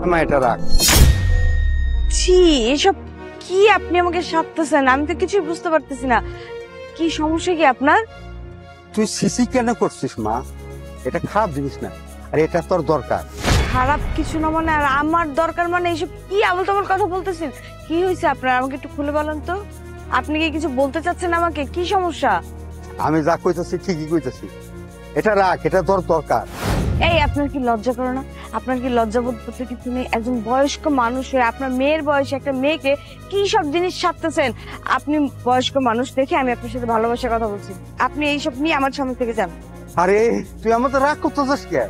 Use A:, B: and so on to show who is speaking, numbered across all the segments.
A: মা এটা রাখ।
B: ছি, এসব কি আপনি আমাকে সাধতেছেন? আমি তো কিছুই বুঝতে পারতেছি না। কি সমস্যা কি আপনার?
A: তুই সিসি কেন করছিস মা? এটা খারাপ জিনিস না, আর এটা তোর দরকার।
B: খারাপ কিছু না মানে, আর আমার দরকার মানে? এসব কি আবল তাবল কথা বলতেছেন? কি হয়েছে আপনার? আমাকে একটু খুলে বলেন তো। আপনি কি কিছু বলতে চাচ্ছেন আমাকে? কি সমস্যা?
A: আমি যা কইতাছি ঠিকই কইতাছি। এটা রাখ, এটা তোর দরকার।
B: এই, আপনার কি লজ্জা করে না? আপনার কি লজ্জা বোধ করতে কিছু নেই? একজন বয়স্ক মানুষ হয়ে আপনার মেয়ের বয়সে একটা মেয়েকে কি সব জিনিস সাধতেছেন? আপনি বয়স্ক মানুষ দেখে আমি আপনার সাথে ভালোবাসার কথা বলছি, আপনি এইসব নিয়ে আমার সামনে থেকে যান।
A: আরে তুই আমাদের রাগ করতেছিস কে?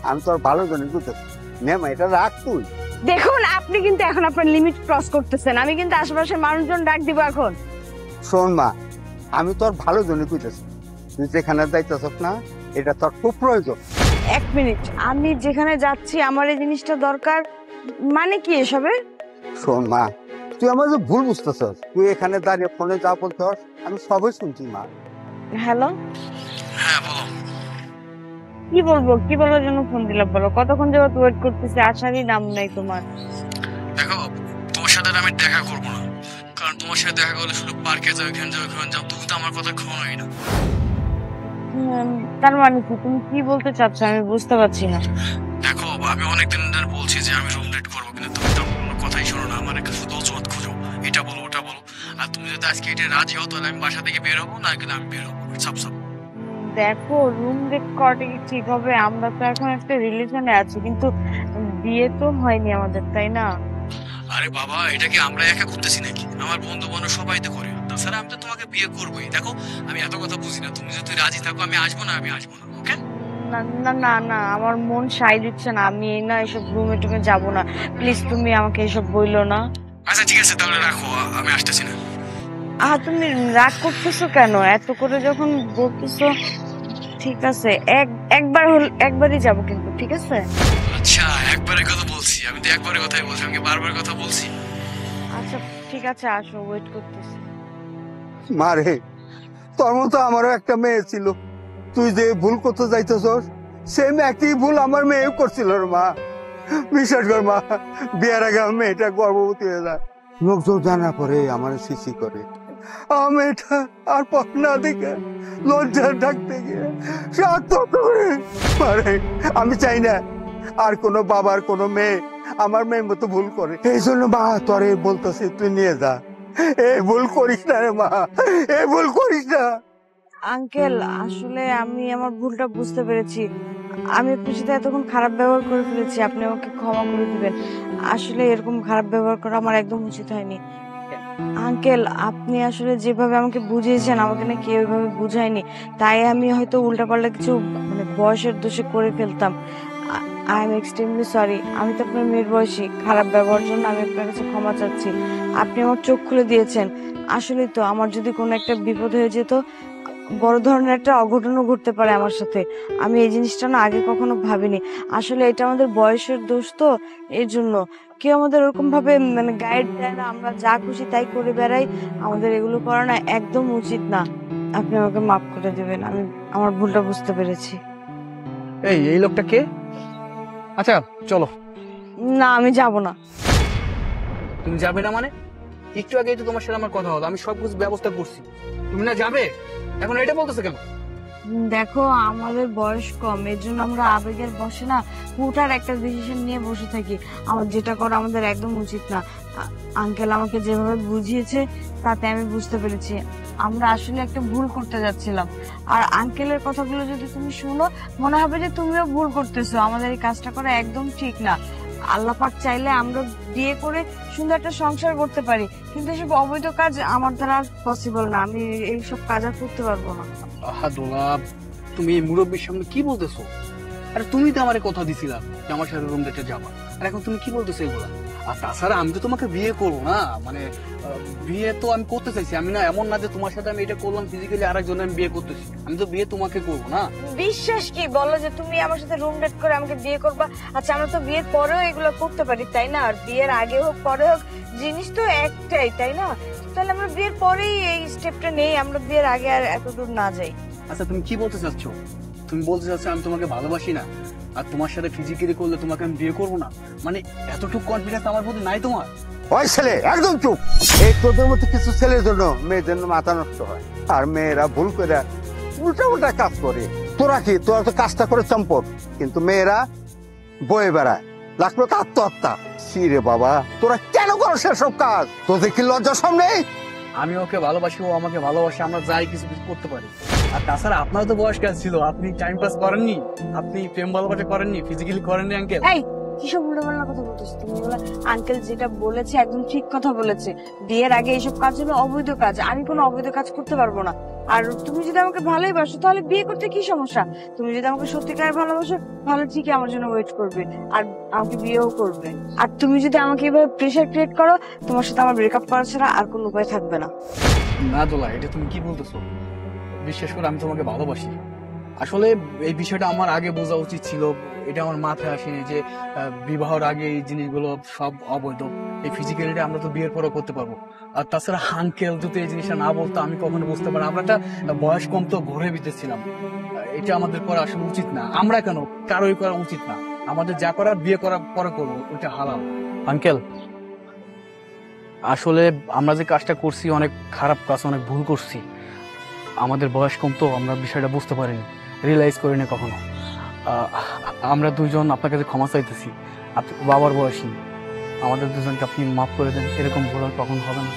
A: আমি তোর ভালো জন্য কইতাছি। নে মা এটা রাখ তুই।
B: দেখুন, আপনি কিন্তু এখন আপনার লিমিট ক্রস করতেছেন। আমি কিন্তু আশেপাশের মানুষজন ডাক দিব এখন।
A: শোন মা, আমি তোর ভালো জন্য কইতাছি। তুই যেখানে যাইতেছস না, এটা তোর খুব প্রয়োজন।
B: এক মিনিট, আমি যেখানে যাচ্ছি আমার এই জিনিসটা দরকার মানে কি এসবের?
A: শোন মা, তুই আমার যে ভুল বুঝতেছস। তুই এখানে দাঁড়িয়ে ফোনে যা বলছস আমি সবই শুনছি মা।
B: হ্যালো,
C: হ্যাঁ বলো।
B: কি বলবো? কি বলার জন্য ফোন দিলাম বলো? কতক্ষণ যাবত ওয়েট করতেছি, আসারই নাম নাই তোমার।
C: দেখো, তোমার সাথে আর আমি দেখা করবো না, কারণ তোমার সাথে দেখা করলে শুধু পার্কে যাও, এখানে যাও, এখানে যাও, তুমি তো আমার কথা শোনোই না।
B: তার মানে কি? তুমি কি বলতে চাচ্ছ আমি বুঝতে পারছি না।
C: দেখো, আমি অনেকদিন ধরে বলছি যে আমি রুম ডেট করবো, কিন্তু তুমি তো কোনো কথাই শোনো না। আমার একটা শুধু অজুহাত খুঁজো, এটা বলো ওটা বলো। আর তুমি যদি আজকে এটা রাজি হও তাহলে আমি বাসা থেকে বের হবো, না কিন্তু আমি বের হবো সাপ সাপ।
B: দেখো, রুম ডেট করাটা কি ঠিক হবে? আমরা তো এখন একটা রিলেশনে আছি, কিন্তু বিয়ে তো হয়নি আমাদের, তাই না?
C: আরে বাবা, এটা কি আমরা একা করতেছি নাকি? আমার বন্ধু বান্ধব সবাই তো করে। তাছাড়া আমি তো তোমাকে বিয়ে করবোই। দেখো, আমি এত কথা বুঝি না। তুমি যদি রাজি থাকো আমি আসবো, না আমি আসবো না। ওকে?
B: না না না না, আমার মন সায় দিচ্ছে না। আমি না এসব রুমে টুমে যাবো না। প্লিজ তুমি আমাকে এসব বইলো না।
C: আচ্ছা ঠিক আছে, তাহলে রাখো, আমি আসতেছি না।
B: তুমি রাগ করতেছো কেন? এত করে যখন বলতেছো, ঠিক আছে, একবারই যাবো কিন্তু, ঠিক আছে?
C: আচ্ছা, একবারের কথা বলছি, আমি তো একবারের কথাই বলছি, আমি কি বারবার কথা বলছি?
B: আচ্ছা ঠিক আছে, আসো, ওয়েট করতেছি।
A: মা রে, তোর মতো আমারও একটা মেয়ে ছিল। তুই যে ভুল করতে যাইতেছস, সেম একই ভুল আমার মেয়েও করছিল রে মা। বিশ্বাস কর মা, বিয়ের আগে আমার মেয়েটা গর্ভবতী হয়ে যায়। লোকজন জানা পরে আমার সিসি করে। আমার মেয়েটা আর পথ না দেখে লজ্জার ডাকতে গিয়ে সে আত্মহত্যা করে। আরে আমি চাই না আর কোনো বাবার কোনো মেয়ে আমার মেয়ের মতো ভুল করে। এই জন্য মা তোরে বলতেছি, তুই নিয়ে যা। এই ভুল করিস না রে মা, এই ভুল করিস না।
B: আঙ্কেল, আসলে আমি আমার ভুলটা বুঝতে পেরেছি। আমি আপনার সাথে এতক্ষণ খারাপ ব্যবহার করে ফেলেছি, আপনি আমাকে ক্ষমা করে দিবেন। আসলে এরকম খারাপ ব্যবহার করা আমার একদম উচিত হয়নি। আঙ্কেল, আপনি আসলে যেভাবে আমাকে বুঝিয়েছেন, আমাকে না কেউ এভাবে বুঝায়নি। তাই আমি হয়তো উল্টাপাল্টা কিছু মানে বয়সের দোষে করে ফেলতাম। I am extremely sorry. আমি তো আপনার মেয়ের বয়সী। খারাপ ব্যবহারের জন্য আমি আপনার কাছে ক্ষমা চাচ্ছি। আপনি আমার চোখ খুলে দিয়েছেন। আসলে তো আমার যদি কোনো একটা বিপদ হয়ে যেত, বড় ধরনের একটা অঘটনও ঘটতে পারে আমার সাথে। আমি এই জিনিসটা না আগে কখনো ভাবিনি। আসলে এটা আমাদের বয়সের দোষ তো, এর জন্য কেউ আমাদের ওরকম ভাবে মানে গাইড দেয় না, আমরা যা খুশি তাই করে বেড়াই। আমাদের এগুলো করা না একদম উচিত না। আপনি আমাকে মাফ করে দেবেন, আমি আমার ভুলটা বুঝতে পেরেছি।
D: এই লোকটা কে? আচ্ছা চলো।
B: না, আমি যাব না।
D: তুমি যাবে না মানে? একটু আগেই তো তোমার সাথে আমার কথা হলো, আমি সব কিছু ব্যবস্থা করছি। তুমি না যাবে, এখন এটা বলতেছো কেন?
B: দেখো, আমাদের বয়স কম, এর জন্য আমরা আবেগের বসে না হুটার একটা ডিসিশন নিয়ে বসে থাকি। আমার যেটা করা আমাদের একদম উচিত না। আঙ্কেল আমাকে যেভাবে বুঝিয়েছে তাতে আমি বুঝতে পেরেছি আমরা আসলে একটা ভুল করতে যাচ্ছিলাম। আর আঙ্কেলের কথাগুলো যদি তুমি শুনো, মনে হবে যে তুমিও ভুল করতেছো। আমাদের এই কাজটা করা একদম ঠিক না। আল্লাহ পাক চাইলে আমরা বিয়ে করে সুন্দর একটা সংসার করতে পারি, কিন্তু এসব অবৈধ কাজ আমার দ্বারা পসিবল না। আমি এইসব কাজ আর করতে পারবো না।
D: আহা দোলা, তুমি এই মুরব্বীর সামনে কি বলতেছো? আরে তুমি তো আমারে কথা দিছিলা যে আমার সাথে রুম ডেটে যাবা, আর এখন তুমি কি বলতেছো এগুলা? আর তাছাড়া আমি তো তোমাকে বিয়ে করবো না, মানে বিয়ে তো আমি করতে চাইছি। আমি না এমন না যে তোমার সাথে আমি এটা করলাম ফিজিক্যালি আরেকজনের আমি বিয়ে করতেছি। আমি তো বিয়ে তোমাকে করবো না।
B: বিশ্বাস কি বলো যে তুমি আমার সাথে রুম ডেট করে আমাকে বিয়ে করবা? আচ্ছা, আমরা তো বিয়ের পরেও এগুলো করতে পারি, তাই না? আর বিয়ের আগে হোক পরে হোক, জিনিস তো একটাই, তাই না? তাহলে আমরা বিয়ের পরেই এই স্টেপটা নেই, আমরা বিয়ের আগে আর এত দূর না যাই।
D: আচ্ছা তুমি কি বলতে চাচ্ছ? তুমি বলতে চাচ্ছ আমি তোমাকে ভালোবাসি না? আর তোমার সাথে ফিজিক্যালি করলে তোমাকে আমি বিয়ে করবো না, মানে এতটুকু কনফিডেন্স আমার প্রতি নাই তোমার?
A: ওই ছেলে একদম চুপ। এই তোদের মতো কিছু ছেলের জন্য মেয়েদের জন্য মাথা নষ্ট হয়, আর মেয়েরা ভুল করে উল্টা উল্টা কাজ করে। তোরা কি, তোরা তো কাজটা করে চম্পট, কিন্তু মেয়েরা বয়ে বেড়ায়, লাগলো তো আত্মহত্যা। রে বাবা, তোরা কেন করো সেসব কাজ? তোদের কি লজ্জা সামনে?
D: আমি ওকে ভালোবাসি, ও আমাকে ভালোবাসে, আমরা যাই কিছু কিছু করতে পারি। আর তাছাড়া আপনার তো বয়স কাজ ছিল, আপনি টাইম পাস করেননি, আপনি প্রেম ভালোবাসা করেননি, ফিজিক্যালি করেননি আঙ্কেল।
B: এই কিসব উল্টোপাল্টা কথা বলতেছো তুমি? এগুলা আঙ্কেল যেটা বলেছে একদম ঠিক কথা বলেছে। বিয়ের আগে এইসব কাজ হলো অবৈধ কাজ, আমি কোনো অবৈধ কাজ করতে পারবো না। আর তুমি যদি আমাকে ভালোই বাসো তাহলে বিয়ে করতে কি সমস্যা? তুমি যদি আমাকে সত্যিকার ভালোবাসো তাহলে ঠিকই আমার জন্য ওয়েট করবে আর আমাকে বিয়েও করবে। আর তুমি যদি আমাকে এভাবে প্রেশার ক্রিয়েট করো, তোমার সাথে আমার ব্রেকআপ করা ছাড়া আর কোনো উপায় থাকবে না।
D: না দোলা, এটা তুমি কি বলতেছো? বিশ্বাস করে আমি তোমাকে ভালোবাসি। আসলে এই বিষয়টা আমার আগে বোঝা উচিত ছিল, এটা আমার মাথায় আসেনি যে বিবাহের আগে এই জিনিসগুলো সব অবৈধ। এই ফিজিক্যালিটা আমরা তো বিয়ের পরে করতে পারবো। আর তাছাড়া আঙ্কেল যদি এই জিনিসটা না বলতো আমি কখনো বুঝতে পারি। আমরা একটা বয়স কম তো ঘুরে বিতেছিলাম, এটা আমাদের করা আসলে উচিত না। আমরা কেন, কারোই করা উচিত না। আমাদের যা করার বিয়ে করার পরে করবো, ওইটা হালাল। আঙ্কেল আসলে আমরা যে কাজটা করছি অনেক খারাপ কাজ, অনেক ভুল করছি। আমাদের বয়স কম তো, আমরা বিষয়টা বুঝতে পারিনি, রিয়েলাইজ করিনি কখনো। আমরা দুইজন আপনার কাছে ক্ষমা চাইতেছি। আপনি বাবার বয়সী, আমাদের দুজনকে আপনি মাফ করে দেন, এরকম ভুল আর কখনো হবে না।